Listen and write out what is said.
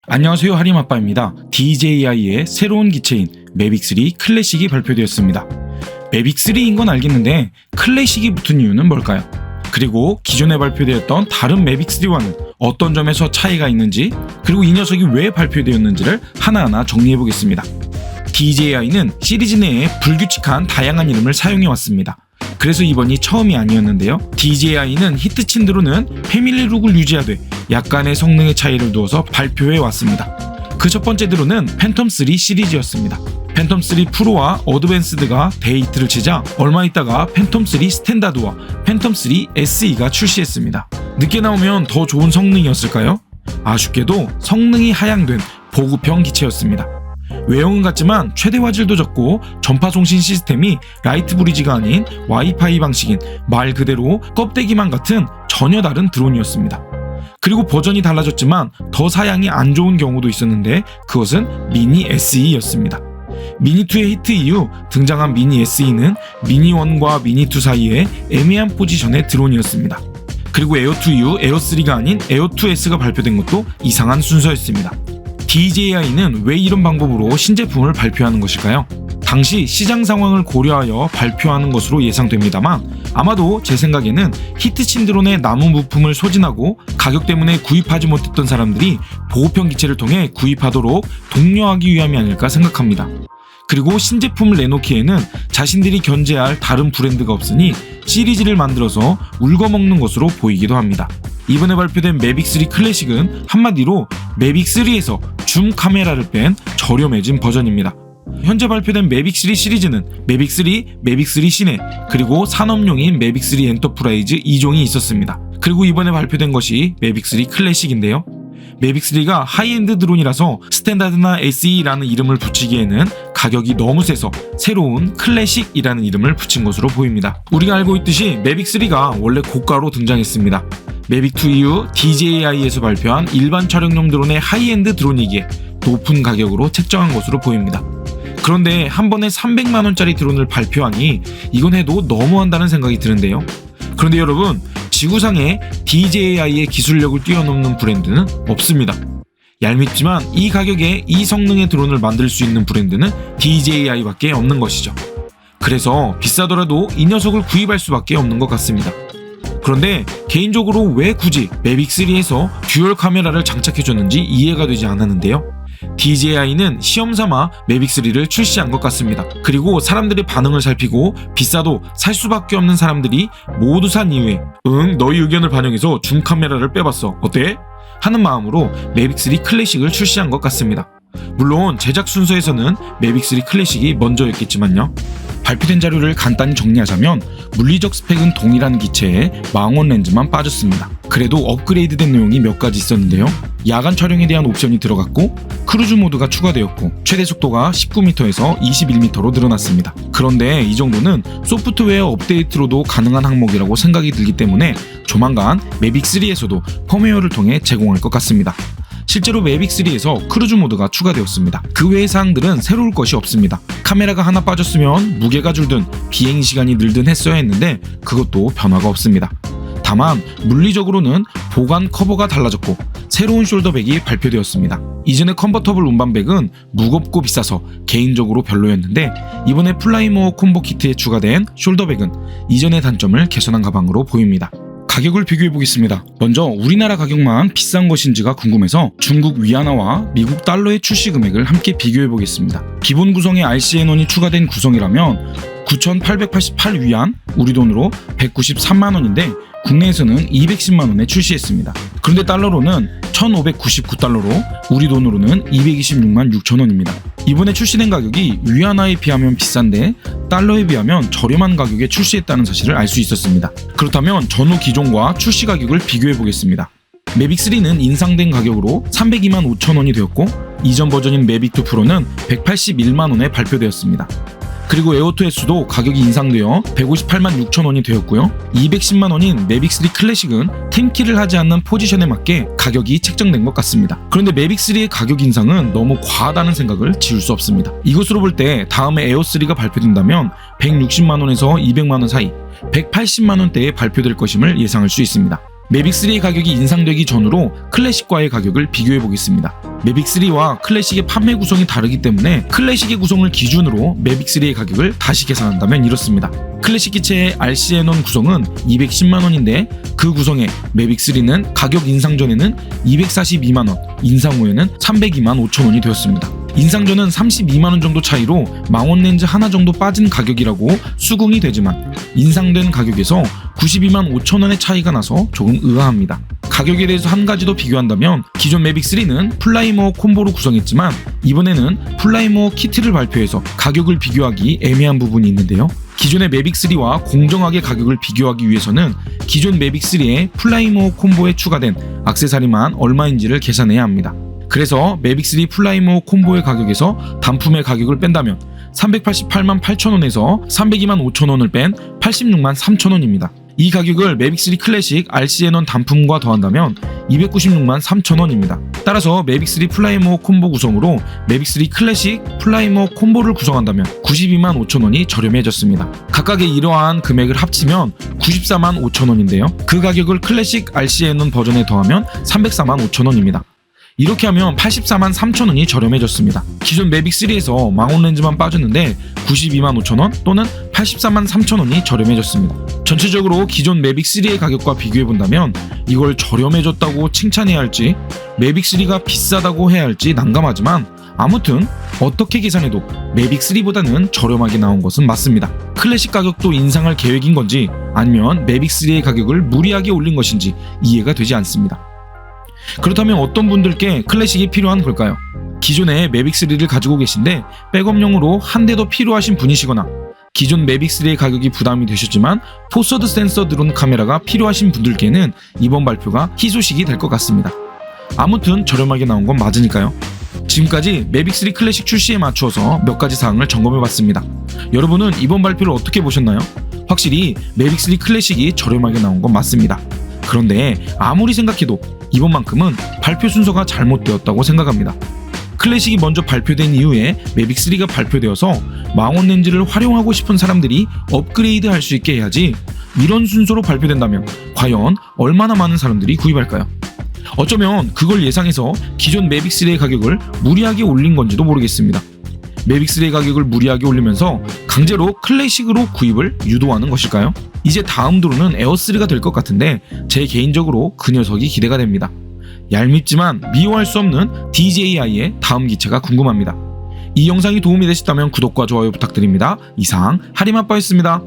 안녕하세요, 하림아빠입니다. DJI의 새로운 기체인 매빅3 클래식이 발표되었습니다. 매빅3인 건 알겠는데 클래식이 붙은 이유는 뭘까요? 그리고 기존에 발표되었던 다른 매빅3와는 어떤 점에서 차이가 있는지, 그리고 이 녀석이 왜 발표되었는지를 하나하나 정리해보겠습니다. DJI는 시리즈 내에 불규칙한 다양한 이름을 사용해왔습니다. 그래서 이번이 처음이 아니었는데요. DJI는 히트친 뒤로는 패밀리룩을 유지하되 약간의 성능의 차이를 두어서 발표해왔습니다. 그 첫 번째 드론은 팬텀3 시리즈였습니다. 팬텀3 프로와 어드밴스드가 데이트를 치자 얼마 있다가 팬텀3 스탠다드와 팬텀3 SE가 출시했습니다. 늦게 나오면 더 좋은 성능이었을까요? 아쉽게도 성능이 하향된 보급형 기체였습니다. 외형은 같지만 최대 화질도 적고 전파 송신 시스템이 라이트 브리지가 아닌 와이파이 방식인 말 그대로 껍데기만 같은 전혀 다른 드론이었습니다. 그리고 버전이 달라졌지만 더 사양이 안 좋은 경우도 있었는데 그것은 미니 SE였습니다. 미니2의 히트 이후 등장한 미니 SE는 미니1과 미니2 사이에 애매한 포지션의 드론이었습니다. 그리고 에어2 이후 에어3가 아닌 에어2S가 발표된 것도 이상한 순서였습니다. DJI는 왜 이런 방법으로 신제품을 발표하는 것일까요? 당시 시장 상황을 고려하여 발표하는 것으로 예상됩니다만 아마도 제 생각에는 히트친 드론의 남은 부품을 소진하고 가격 때문에 구입하지 못했던 사람들이 보급형 기체를 통해 구입하도록 독려하기 위함이 아닐까 생각합니다. 그리고 신제품을 내놓기에는 자신들이 견제할 다른 브랜드가 없으니 시리즈를 만들어서 울거먹는 것으로 보이기도 합니다. 이번에 발표된 매빅3 클래식은 한마디로 매빅3에서 줌 카메라를 뺀 저렴해진 버전입니다. 현재 발표된 매빅3 시리즈는 매빅3, 매빅3 시내, 그리고 산업용인 매빅3 엔터프라이즈 2종이 있었습니다. 그리고 이번에 발표된 것이 매빅3 클래식인데요. 매빅3가 하이엔드 드론이라서 스탠다드나 SE라는 이름을 붙이기에는 가격이 너무 세서 새로운 클래식이라는 이름을 붙인 것으로 보입니다. 우리가 알고 있듯이 매빅3가 원래 고가로 등장했습니다. 매빅2 이후 DJI에서 발표한 일반 촬영용 드론의 하이엔드 드론이기에 높은 가격으로 책정한 것으로 보입니다. 그런데 한 번에 300만원짜리 드론을 발표하니 이건 해도 너무한다는 생각이 드는데요. 그런데 여러분, 지구상에 DJI의 기술력을 뛰어넘는 브랜드는 없습니다. 얄밉지만 이 가격에 이 성능의 드론을 만들 수 있는 브랜드는 DJI밖에 없는 것이죠. 그래서 비싸더라도 이 녀석을 구입할 수밖에 없는 것 같습니다. 그런데 개인적으로 왜 굳이 매빅3에서 듀얼 카메라를 장착해줬는지 이해가 되지 않았는데요. DJI는 시험삼아 매빅3를 출시한 것 같습니다. 그리고 사람들의 반응을 살피고 비싸도 살 수밖에 없는 사람들이 모두 산 이후에 너희 의견을 반영해서 줌 카메라를 빼봤어. 어때? 하는 마음으로 매빅3 클래식을 출시한 것 같습니다. 물론 제작 순서에서는 매빅3 클래식이 먼저였겠지만요. 발표된 자료를 간단히 정리하자면 물리적 스펙은 동일한 기체에 망원 렌즈만 빠졌습니다. 그래도 업그레이드된 내용이 몇 가지 있었는데요. 야간 촬영에 대한 옵션이 들어갔고 크루즈 모드가 추가되었고 최대 속도가 19m에서 21m로 늘어났습니다. 그런데 이 정도는 소프트웨어 업데이트로도 가능한 항목이라고 생각이 들기 때문에 조만간 매빅3에서도 펌웨어를 통해 제공할 것 같습니다. 실제로 매빅3에서 크루즈 모드가 추가되었습니다. 그 외의 사항들은 새로울 것이 없습니다. 카메라가 하나 빠졌으면 무게가 줄든 비행 시간이 늘든 했어야 했는데 그것도 변화가 없습니다. 다만 물리적으로는 보관 커버가 달라졌고 새로운 숄더백이 발표되었습니다. 이전의 컨버터블 운반백은 무겁고 비싸서 개인적으로 별로였는데 이번에 플라이모어 콤보 키트에 추가된 숄더백은 이전의 단점을 개선한 가방으로 보입니다. 가격을 비교해보겠습니다. 먼저 우리나라 가격만 비싼 것인지가 궁금해서 중국 위안화와 미국 달러의 출시 금액을 함께 비교해보겠습니다. 기본 구성에 RCN1이 추가된 구성이라면 9,888 위안, 우리 돈으로 193만원인데 국내에서는 210만원에 출시했습니다. 그런데 달러로는 1,599달러로 우리 돈으로는 226만 6천원입니다. 이번에 출시된 가격이 위안화에 비하면 비싼데 달러에 비하면 저렴한 가격에 출시했다는 사실을 알 수 있었습니다. 그렇다면 전후 기종과 출시 가격을 비교해보겠습니다. 매빅3는 인상된 가격으로 302만 5천원이 되었고 이전 버전인 매빅2 프로는 181만원에 발표되었습니다. 그리고 에어2S도 가격이 인상되어 158만 6천원이 되었고요. 210만원인 매빅3 클래식은 팀키를 하지 않는 포지션에 맞게 가격이 책정된 것 같습니다. 그런데 매빅3의 가격 인상은 너무 과하다는 생각을 지울 수 없습니다. 이것으로 볼 때 다음에 에어3가 발표된다면 160만원에서 200만원 사이 180만원대에 발표될 것임을 예상할 수 있습니다. 매빅3의 가격이 인상되기 전으로 클래식과의 가격을 비교해 보겠습니다. 매빅3와 클래식의 판매 구성이 다르기 때문에 클래식의 구성을 기준으로 매빅3의 가격을 다시 계산한다면 이렇습니다. 클래식 기체의 RCN1 구성은 210만원인데 그 구성의 매빅3는 가격 인상 전에는 242만원, 인상 후에는 302만 5천원이 되었습니다. 인상 전은 32만원 정도 차이로 망원 렌즈 하나 정도 빠진 가격이라고 수긍이 되지만 인상된 가격에서 92만 5천원의 차이가 나서 조금 의아합니다. 가격에 대해서 한 가지 더 비교한다면 기존 매빅3는 플라이모어 콤보로 구성했지만 이번에는 플라이모어 키트를 발표해서 가격을 비교하기 애매한 부분이 있는데요. 기존의 매빅3와 공정하게 가격을 비교하기 위해서는 기존 매빅3의 플라이모어 콤보에 추가된 액세서리만 얼마인지를 계산해야 합니다. 그래서 매빅3 플라이모어 콤보의 가격에서 단품의 가격을 뺀다면 388만 8천원에서 302만 5천원을 뺀 86만 3천원입니다. 이 가격을 매빅3 클래식 RCN1 단품과 더한다면 296만 3천원입니다. 따라서 매빅3 플라이모어 콤보 구성으로 매빅3 클래식 플라이모어 콤보를 구성한다면 92만 5천원이 저렴해졌습니다. 각각의 이러한 금액을 합치면 94만 5천원인데요. 그 가격을 클래식 RCN1 버전에 더하면 304만 5천원입니다. 이렇게 하면 84만 3천원이 저렴해졌습니다. 기존 매빅3에서 망원 렌즈만 빠졌는데 92만 5천원 또는 84만 3천원이 저렴해졌습니다. 전체적으로 기존 매빅3의 가격과 비교해본다면 이걸 저렴해졌다고 칭찬해야 할지 매빅3가 비싸다고 해야 할지 난감하지만 아무튼 어떻게 계산해도 매빅3보다는 저렴하게 나온 것은 맞습니다. 클래식 가격도 인상할 계획인 건지 아니면 매빅3의 가격을 무리하게 올린 것인지 이해가 되지 않습니다. 그렇다면 어떤 분들께 클래식이 필요한 걸까요? 기존에 매빅3를 가지고 계신데 백업용으로 한 대 더 필요하신 분이시거나 기존 매빅3의 가격이 부담이 되셨지만 포서드 센서 드론 카메라가 필요하신 분들께는 이번 발표가 희소식이 될 것 같습니다. 아무튼 저렴하게 나온 건 맞으니까요. 지금까지 매빅3 클래식 출시에 맞추어서 몇 가지 사항을 점검해봤습니다. 여러분은 이번 발표를 어떻게 보셨나요? 확실히 매빅3 클래식이 저렴하게 나온 건 맞습니다. 그런데 아무리 생각해도 이번만큼은 발표 순서가 잘못되었다고 생각합니다. 클래식이 먼저 발표된 이후에 매빅3가 발표되어서 망원 렌즈를 활용하고 싶은 사람들이 업그레이드 할 수 있게 해야지 이런 순서로 발표된다면 과연 얼마나 많은 사람들이 구입할까요? 어쩌면 그걸 예상해서 기존 매빅3의 가격을 무리하게 올린 건지도 모르겠습니다. 매빅3의 가격을 무리하게 올리면서 강제로 클래식으로 구입을 유도하는 것일까요? 이제 다음 도로는 에어3가 될 것 같은데 제 개인적으로 그 녀석이 기대가 됩니다. 얄밉지만 미워할 수 없는 DJI의 다음 기체가 궁금합니다. 이 영상이 도움이 되셨다면 구독과 좋아요 부탁드립니다. 이상 하림아빠였습니다.